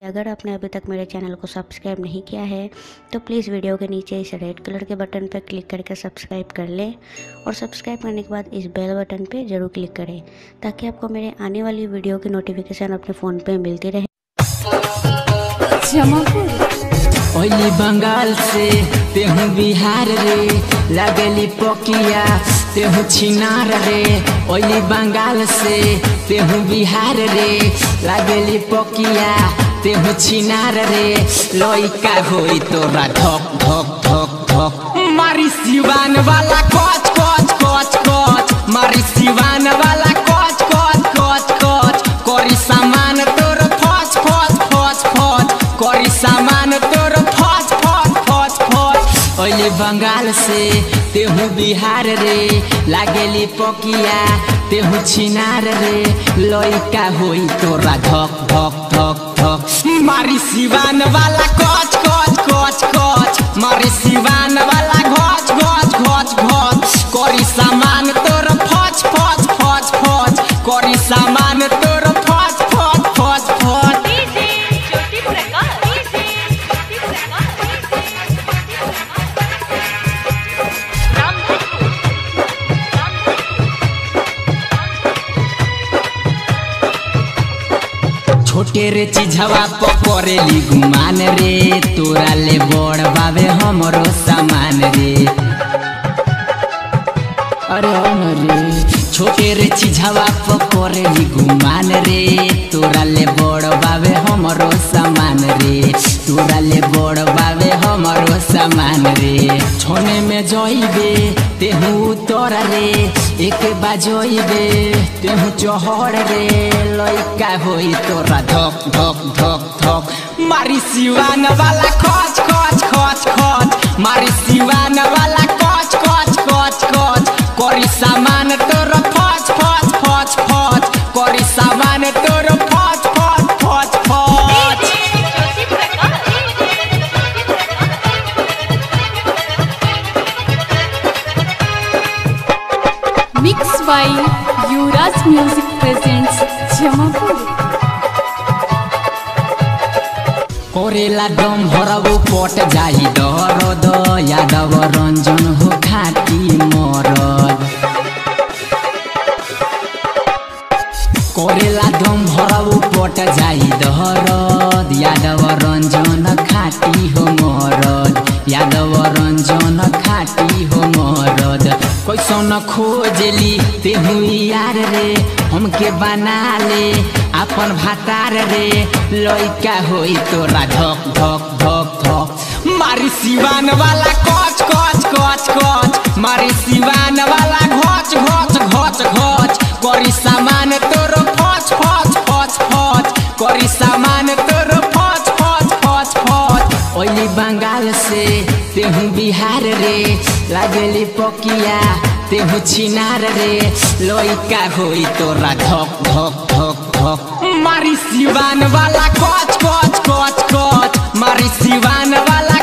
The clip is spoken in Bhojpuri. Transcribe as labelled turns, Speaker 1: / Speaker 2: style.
Speaker 1: अगर आपने अभी तक मेरे चैनल को सब्सक्राइब नहीं किया है तो प्लीज़ वीडियो के नीचे इस रेड कलर के बटन पर क्लिक करके सब्सक्राइब कर लें और सब्सक्राइब करने के बाद इस बेल बटन पे ज़रूर क्लिक करें ताकि आपको मेरे आने वाली वीडियो की नोटिफिकेशन अपने फ़ोन पे मिलती रहे।
Speaker 2: ओली बंगाल से तेहू बिहार रे लगली पकिया तेहू छिनार रे। ओली बंगाल से तेहू बिहार रे लगली पकिया तेहू छिनार रे। लइका होई तोरा धक धक धक धक मारी सिवान वाला कोच कोच कोच कोच मारी सिवान वाला कोच कोच कोच कोच करी सामान तोर फच फच फच फच करी सामान तोर फच फच फच फच। ओले बंगाल से तेहू बिहार रे लागेली पकिया तेहू छिनार रे। लइका होई तोरा धक धक धक धक मारी सिवान वाला कोच कोच कोच कोच मारी सिवान वाला घोच घोच घोच घोच करी सामान तोर फच फच फच फच करी सामान तोर फच फच फच फच। छोटे रे चीजवा पकड़ेली गुमान रे तोरा ले बड़ बाबे हमरो सामान रे। अरे रे छोटे रे चीजवा पकड़ेली गुमान रे तोरा ले बड़ बाबे हमरो सामान रे तोरा ले बड़ बाबे हमरो सामान रे। छोने में जइबे तेहू तोरा रे एक बाजइबे तेहू चहड़ रे। लइका होई तोरा धक धक धक धक मारी सिवान वाला खच खच खच खच मारी सिवान वाला कच कच कच कच करी सामान तोर फच फच फच फच करी सामान तोर फच फच फच फच।
Speaker 3: Mix by Yuvraj music presents Jamapur.
Speaker 2: कोरेला दम भरबो पट जाई दरद यादव रंजन हो घाटी मरद। कोरेला दम भरबो पट जाई दरद यादव रंजन घाटी हो मरद यादव रंजन घाटी हो मरद। कैसन खोजली तेहू यार रे हमके बना ले अपन भातार रे। लइका होई तोरा धक धक धक धक मारी सिवान वाला कच कच कच कच मारी सिवान वाला घोच घोच घोच घोच करी सामान तोर फच फच फच फच करी सामान तोर फच फच फच फच। ओली बंगाल से तेहू बिहार रे लागेली पकिया तेहू छिनार रे। लइका होई तोरा धक धक धक धक मारी सिवान वाला कोच कोच कोच कोच मारी सिवान वाला